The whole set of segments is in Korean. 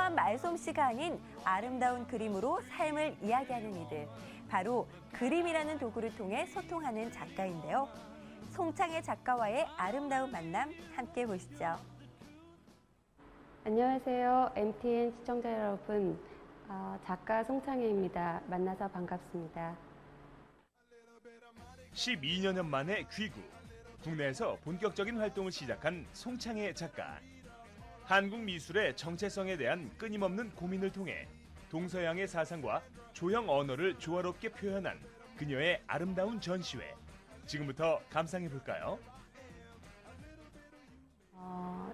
단순한 말솜씨가 아닌 아름다운 그림으로 삶을 이야기하는 이들. 바로 그림이라는 도구를 통해 소통하는 작가인데요. 송창의 작가와의 아름다운 만남 함께 보시죠. 안녕하세요. MTN 시청자 여러분. 작가 송창혜입니다. 만나서 반갑습니다. 12년 만에 귀국. 국내에서 본격적인 활동을 시작한 송창혜 작가. 한국 미술의 정체성에 대한 끊임없는 고민을 통해 동서양의 사상과 조형 언어를 조화롭게 표현한 그녀의 아름다운 전시회. 지금부터 감상해 볼까요?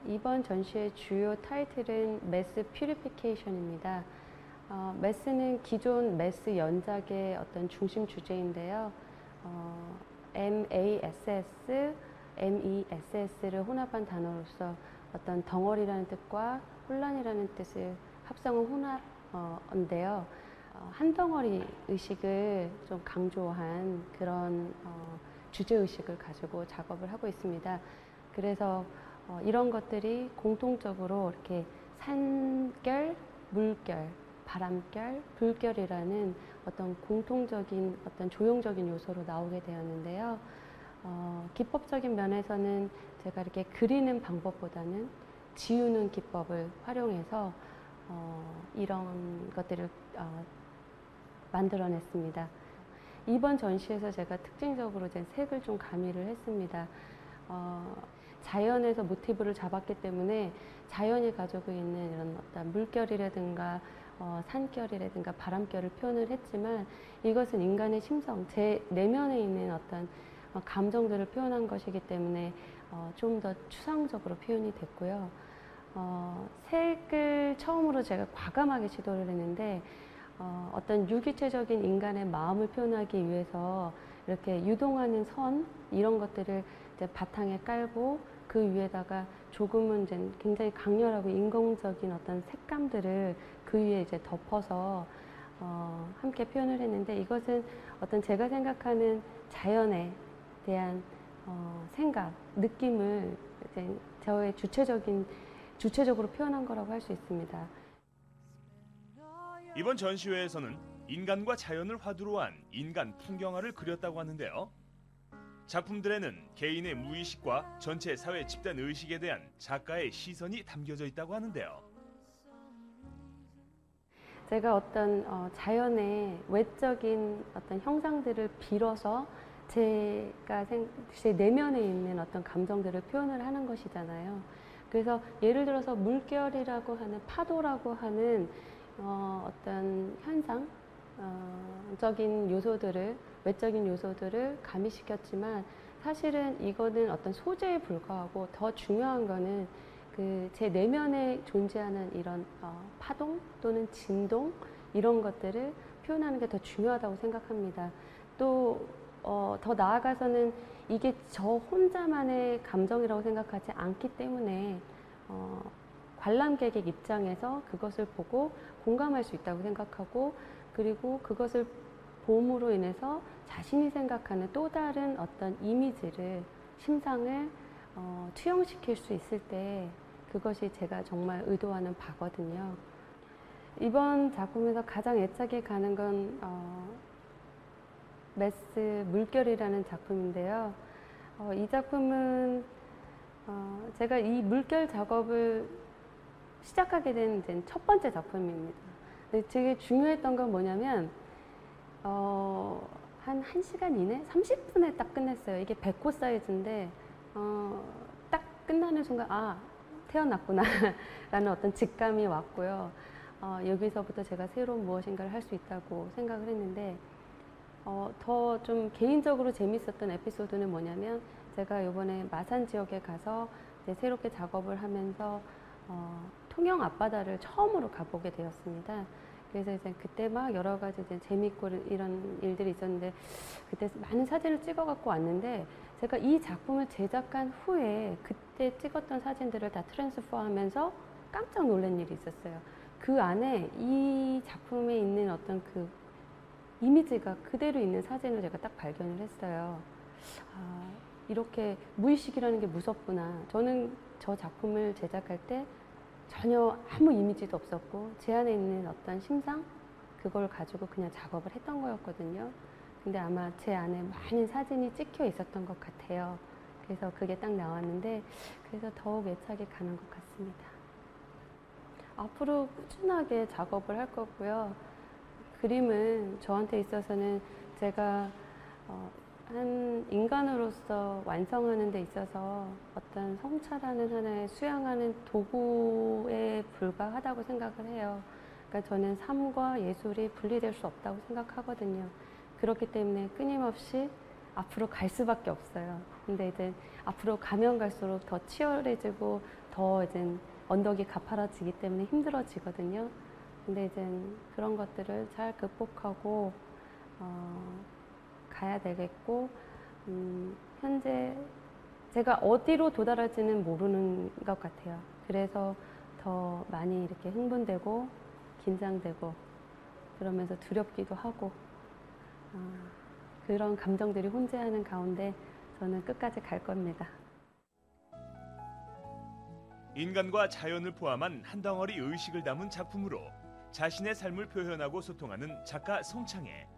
이번 전시의 주요 타이틀은 매스 퓨리피케이션입니다. 매스는 기존 매스 연작의 어떤 중심 주제인데요. MASS, MESS를 혼합한 단어로서 어떤 덩어리라는 뜻과 혼란이라는 뜻을 합성한 혼합인데요. 한 덩어리 의식을 좀 강조한 그런 주제 의식을 가지고 작업을 하고 있습니다. 그래서 이런 것들이 공통적으로 이렇게 산결, 물결, 바람결, 불결이라는 어떤 공통적인 어떤 조형적인 요소로 나오게 되었는데요. 기법적인 면에서는 제가 이렇게 그리는 방법보다는 지우는 기법을 활용해서 이런 것들을 만들어냈습니다. 이번 전시에서 제가 특징적으로 색을 좀 가미를 했습니다. 자연에서 모티브를 잡았기 때문에 자연이 가지고 있는 이런 어떤 물결이라든가 산결이라든가 바람결을 표현을 했지만 이것은 인간의 심성, 제 내면에 있는 어떤 감정들을 표현한 것이기 때문에 좀 더 추상적으로 표현이 됐고요. 색을 처음으로 제가 과감하게 시도를 했는데 어떤 유기체적인 인간의 마음을 표현하기 위해서 이렇게 유동하는 선 이런 것들을 이제 바탕에 깔고 그 위에다가 조금은 이제 굉장히 강렬하고 인공적인 어떤 색감들을 그 위에 이제 덮어서 함께 표현을 했는데 이것은 어떤 제가 생각하는 자연에 대한 생각, 느낌을 이제 저의 주체적으로 표현한 거라고 할 수 있습니다. 이번 전시회에서는 인간과 자연을 화두로 한 인간 풍경화를 그렸다고 하는데요. 작품들에는 개인의 무의식과 전체 사회 집단 의식에 대한 작가의 시선이 담겨져 있다고 하는데요. 제가 어떤 자연의 외적인 어떤 형상들을 빌어서 제가 제 내면에 있는 어떤 감정들을 표현을 하는 것이잖아요. 그래서 예를 들어서 물결이라고 하는 파도라고 하는 어떤 현상, 적인 요소들을 외적인 요소들을 가미시켰지만 사실은 이거는 어떤 소재에 불과하고 더 중요한 거는 그 제 내면에 존재하는 이런 파동 또는 진동 이런 것들을 표현하는 게 더 중요하다고 생각합니다. 또 더 나아가서는 이게 저 혼자만의 감정이라고 생각하지 않기 때문에 관람객의 입장에서 그것을 보고 공감할 수 있다고 생각하고 그리고 그것을 봄으로 인해서 자신이 생각하는 또 다른 어떤 이미지를 심상을 투영시킬 수 있을 때 그것이 제가 정말 의도하는 바거든요. 이번 작품에서 가장 애착이 가는 건 매스 물결이라는 작품인데요. 이 작품은 제가 이 물결 작업을 시작하게 된 첫 번째 작품입니다. 근데 되게 중요했던 건 뭐냐면 한 1시간 이내? 30분에 딱 끝냈어요. 이게 100호 사이즈인데 딱 끝나는 순간 태어났구나 라는 어떤 직감이 왔고요. 여기서부터 제가 새로운 무엇인가를 할 수 있다고 생각을 했는데 더 좀 개인적으로 재밌었던 에피소드는 뭐냐면 제가 이번에 마산 지역에 가서 이제 새롭게 작업을 하면서 통영 앞바다를 처음으로 가보게 되었습니다. 그래서 이제 그때 막 여러 가지 이제 재밌고 이런 일들이 있었는데 그때 많은 사진을 찍어 갖고 왔는데 제가 이 작품을 제작한 후에 그때 찍었던 사진들을 다 트랜스퍼하면서 깜짝 놀란 일이 있었어요. 그 안에 이 작품에 있는 어떤 그 이미지가 그대로 있는 사진을 제가 딱 발견을 했어요. 이렇게 무의식이라는 게 무섭구나. 저는 저 작품을 제작할 때 전혀 아무 이미지도 없었고 제 안에 있는 어떤 심상 그걸 가지고 그냥 작업을 했던 거였거든요. 근데 아마 제 안에 많은 사진이 찍혀 있었던 것 같아요. 그래서 그게 딱 나왔는데 그래서 더욱 애착이 가는 것 같습니다. 앞으로 꾸준하게 작업을 할 거고요. 그림은 저한테 있어서는 제가 한 인간으로서 완성하는 데 있어서 어떤 성찰하는 하나의 수양하는 도구에 불과하다고 생각을 해요. 그러니까 저는 삶과 예술이 분리될 수 없다고 생각하거든요. 그렇기 때문에 끊임없이 앞으로 갈 수밖에 없어요. 근데 이제 앞으로 가면 갈수록 더 치열해지고 더 이제 언덕이 가파라지기 때문에 힘들어지거든요. 근데 이제 그런 것들을 잘 극복하고 가야 되겠고 현재 제가 어디로 도달할지는 모르는 것 같아요. 그래서 더 많이 이렇게 흥분되고 긴장되고 그러면서 두렵기도 하고 그런 감정들이 혼재하는 가운데 저는 끝까지 갈 겁니다. 인간과 자연을 포함한 한 덩어리 의식을 담은 작품으로 자신의 삶을 표현하고 소통하는 작가 송창애.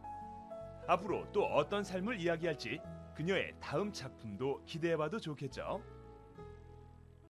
앞으로 또 어떤 삶을 이야기할지 그녀의 다음 작품도 기대해봐도 좋겠죠.